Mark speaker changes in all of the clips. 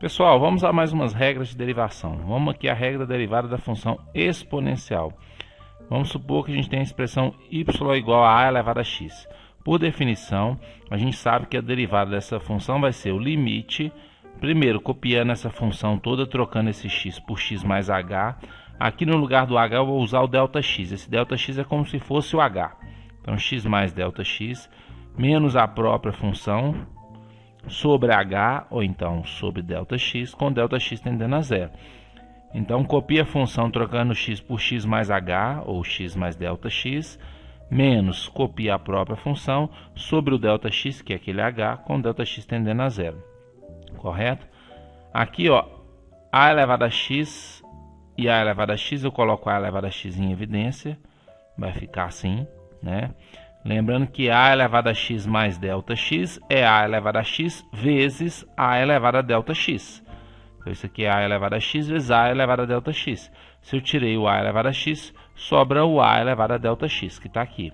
Speaker 1: Pessoal, vamos a mais umas regras de derivação. Vamos aqui à regra derivada da função exponencial. Vamos supor que a gente tem a expressão y igual a elevado a x. Por definição, a gente sabe que a derivada dessa função vai ser o limite, primeiro copiando essa função toda, trocando esse x por x mais h. Aqui no lugar do h eu vou usar o ΔX. Esse ΔX é como se fosse o h. Então x mais ΔX menos a própria função sobre h, ou então sobre ΔX, com ΔX tendendo a zero. Então copia a função trocando x por x mais h, ou x mais ΔX, menos copia a própria função sobre o ΔX, que é aquele h, com ΔX tendendo a zero. Correto? Aqui, ó, a elevado a x e a elevado a x, eu coloco a elevado a x em evidência, vai ficar assim, né? Lembrando que a elevado a x mais ΔX é a elevado a x vezes a elevado a ΔX. Então isso aqui é a elevado a x vezes a elevado a ΔX. Se eu tirei o a elevado a x, sobra o a elevado a ΔX, que está aqui,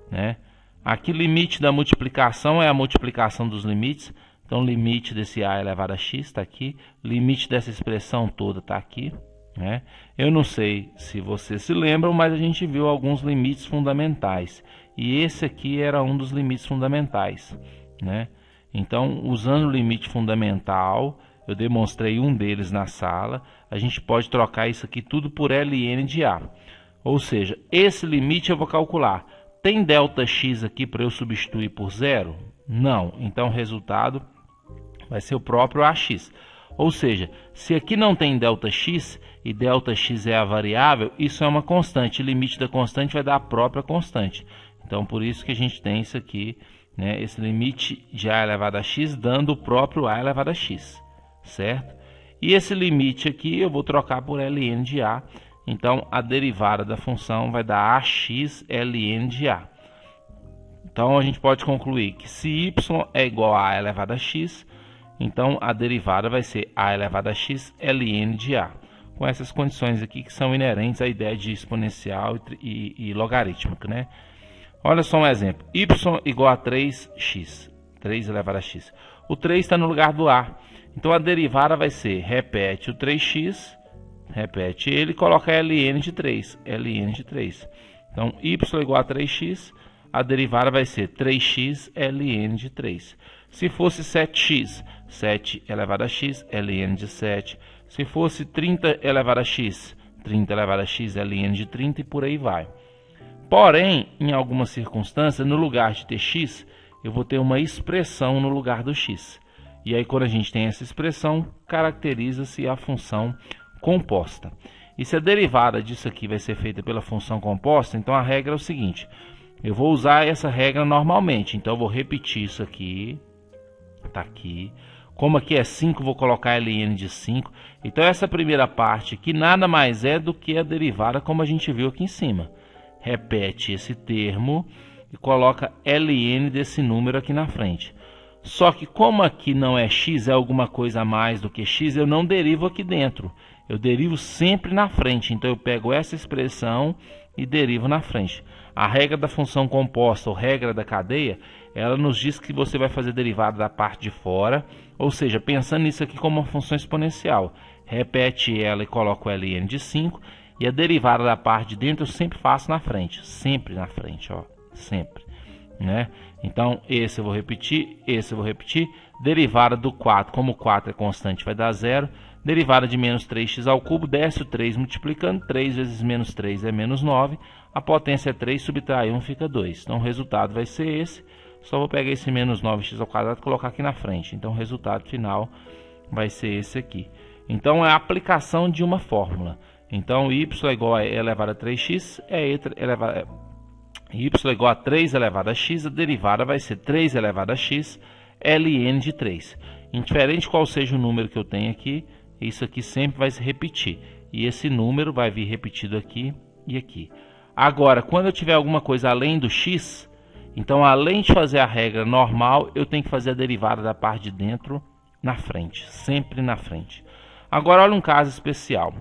Speaker 1: né? Aqui limite da multiplicação é a multiplicação dos limites. Então limite desse a elevado a x está aqui. Limite dessa expressão toda está aqui, né? Eu não sei se vocês se lembram, mas a gente viu alguns limites fundamentais. E esse aqui era um dos limites fundamentais, né? Então, usando o limite fundamental, eu demonstrei um deles na sala. A gente pode trocar isso aqui tudo por ln de a. Ou seja, esse limite eu vou calcular. Tem ΔX aqui para eu substituir por zero? Não. Então, o resultado vai ser o próprio AX. Ou seja, se aqui não tem ΔX e ΔX é a variável, isso é uma constante. O limite da constante vai dar a própria constante. Então, por isso que a gente tem isso aqui, né? Esse limite de a elevado a x dando o próprio a elevado a x, certo? E esse limite aqui eu vou trocar por ln de a. Então, a derivada da função vai dar ax ln de a. Então, a gente pode concluir que se y é igual a elevado a x, então a derivada vai ser a elevado a x ln de a. Com essas condições aqui que são inerentes à ideia de exponencial e logarítmico, né? Olha só um exemplo. Y igual a 3x. 3 elevado a x. O 3 está no lugar do a. Então a derivada vai ser, repete o 3x, repete ele e coloca ln de 3. ln de 3. Então y igual a 3x, a derivada vai ser 3x ln de 3. Se fosse 7x, 7 elevado a x, ln de 7. Se fosse 30 elevado a x, 30 elevado a x, ln de 30 e por aí vai. Porém, em algumas circunstâncias, no lugar de ter x, eu vou ter uma expressão no lugar do x. E aí, quando a gente tem essa expressão, caracteriza-se a função composta. E se a derivada disso aqui vai ser feita pela função composta, então a regra é o seguinte. Eu vou usar essa regra normalmente. Então, eu vou repetir isso aqui. Está aqui. Como aqui é 5, vou colocar ln de 5. Então, essa primeira parte aqui nada mais é do que a derivada como a gente viu aqui em cima. Repete esse termo e coloca ln desse número aqui na frente. Só que como aqui não é x, é alguma coisa a mais do que x, eu não derivo aqui dentro. Eu derivo sempre na frente. Então eu pego essa expressão e derivo na frente. A regra da função composta ou regra da cadeia, ela nos diz que você vai fazer derivada da parte de fora. Ou seja, pensando nisso aqui como uma função exponencial. Repete ela e coloca o ln de 5. E a derivada da parte de dentro eu sempre faço na frente. Sempre na frente, ó. Sempre, né? Então, esse eu vou repetir, esse eu vou repetir. Derivada do 4, como o 4 é constante, vai dar 0. Derivada de menos 3x ao cubo, desce o 3 multiplicando. 3 vezes menos 3 é menos 9. A potência é 3, subtrai 1, fica 2. Então, o resultado vai ser esse. Só vou pegar esse menos 9x ao quadrado e colocar aqui na frente. Então, o resultado final vai ser esse aqui. Então, é a aplicação de uma fórmula. Então, y igual a elevado a 3x y igual a 3 elevado a x, a derivada vai ser 3 elevado a x ln de 3. Indiferente qual seja o número que eu tenho aqui, isso aqui sempre vai se repetir. E esse número vai vir repetido aqui e aqui. Agora, quando eu tiver alguma coisa além do x, então além de fazer a regra normal, eu tenho que fazer a derivada da parte de dentro na frente, sempre na frente. Agora, olha um caso especial.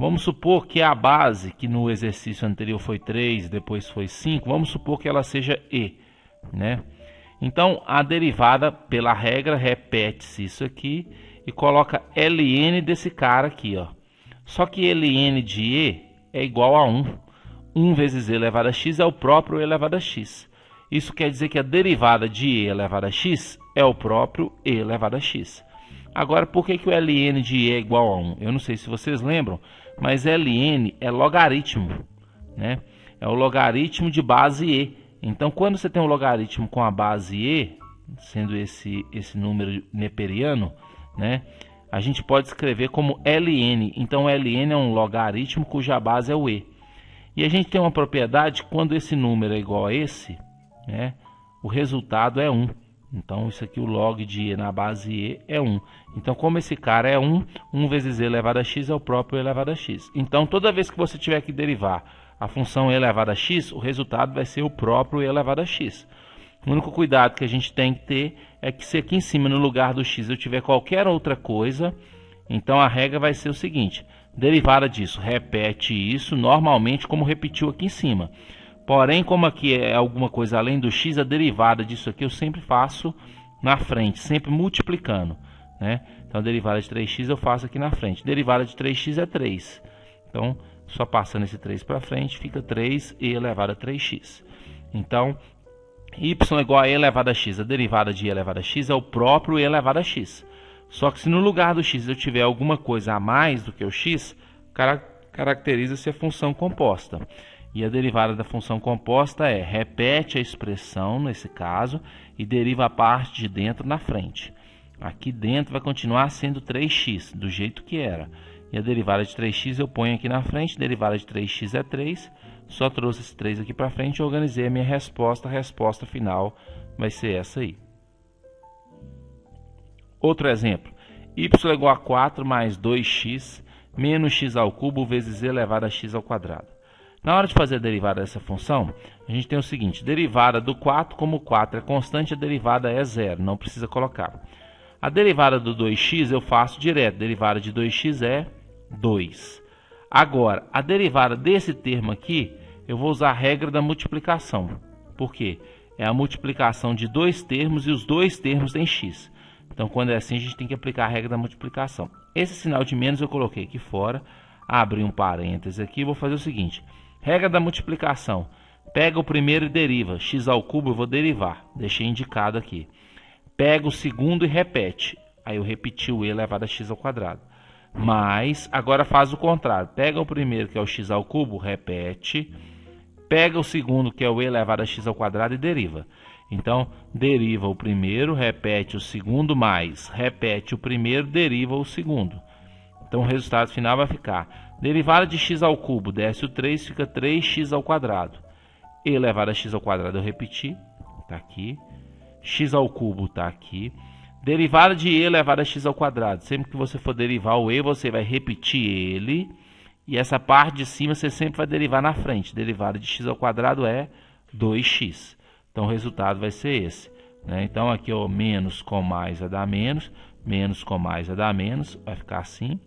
Speaker 1: Vamos supor que a base, que no exercício anterior foi 3, depois foi 5, vamos supor que ela seja e, né? Então, a derivada, pela regra, repete-se isso aqui e coloca ln desse cara aqui, ó. Só que ln de e é igual a 1. 1 vezes e elevado a x é o próprio e elevado a x. Isso quer dizer que a derivada de e elevado a x é o próprio e elevado a x. Agora, por que o ln de e é igual a 1? Eu não sei se vocês lembram, mas ln é logaritmo, né? É o logaritmo de base e. Então, quando você tem um logaritmo com a base e, sendo esse número neperiano, né, a gente pode escrever como ln. Então, ln é um logaritmo cuja base é o e. E a gente tem uma propriedade, quando esse número é igual a esse, né, o resultado é 1. Então, isso aqui, o log de e na base e é 1. Então, como esse cara é 1, 1 vezes e elevado a x é o próprio e elevado a x. Então, toda vez que você tiver que derivar a função e elevado a x, o resultado vai ser o próprio e elevado a x. O único cuidado que a gente tem que ter é que se aqui em cima, no lugar do x, eu tiver qualquer outra coisa, então a regra vai ser o seguinte: derivada disso, repete isso normalmente como repetiu aqui em cima. Porém, como aqui é alguma coisa além do x, a derivada disso aqui eu sempre faço na frente, sempre multiplicando, né? Então, a derivada de 3x eu faço aqui na frente. Derivada de 3x é 3. Então, só passando esse 3 para frente, fica 3e elevado a 3x. Então, y é igual a e elevado a x. A derivada de e elevado a x é o próprio e elevado a x. Só que se no lugar do x eu tiver alguma coisa a mais do que o x, caracteriza-se a função composta. E a derivada da função composta é: repete a expressão, nesse caso, e deriva a parte de dentro na frente. Aqui dentro vai continuar sendo 3x, do jeito que era. E a derivada de 3x eu ponho aqui na frente, derivada de 3x é 3. Só trouxe esse 3 aqui para frente e organizei a minha resposta. A resposta final vai ser essa aí. Outro exemplo: y é igual a 4 mais 2x menos x ao cubo vezes e elevado a x ao quadrado. Na hora de fazer a derivada dessa função, a gente tem o seguinte: derivada do 4, como o 4 é constante, a derivada é 0, não precisa colocar. A derivada do 2x eu faço direto, derivada de 2x é 2. Agora, a derivada desse termo aqui, eu vou usar a regra da multiplicação. Por quê? É a multiplicação de dois termos e os dois termos têm x. Então, quando é assim, a gente tem que aplicar a regra da multiplicação. Esse sinal de menos eu coloquei aqui fora, abri um parêntese aqui e vou fazer o seguinte: regra da multiplicação: pega o primeiro e deriva. X ao cubo eu vou derivar, deixei indicado aqui. Pega o segundo e repete. Aí eu repeti o e elevado a x ao quadrado. Mas, agora faz o contrário. Pega o primeiro, que é o x ao cubo, repete. Pega o segundo, que é o e elevado a x ao quadrado, e deriva. Então, deriva o primeiro, repete o segundo, mais repete o primeiro, deriva o segundo. Então, o resultado final vai ficar: derivada de x ao cubo, desce o 3, fica 3x ao quadrado. E elevado a x ao quadrado eu repeti, está aqui. X ao cubo está aqui. Derivada de e elevado a x ao quadrado. Sempre que você for derivar o e, você vai repetir ele. E essa parte de cima você sempre vai derivar na frente. Derivada de x ao quadrado é 2x. Então, o resultado vai ser esse, né? Então, aqui, ó, menos com mais vai dar menos. Menos com mais vai dar menos. Vai ficar assim.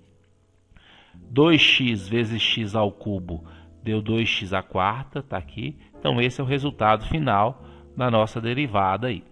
Speaker 1: 2x vezes x ao cubo deu 2x à quarta, está aqui. Então, esse é o resultado final da nossa derivada aí.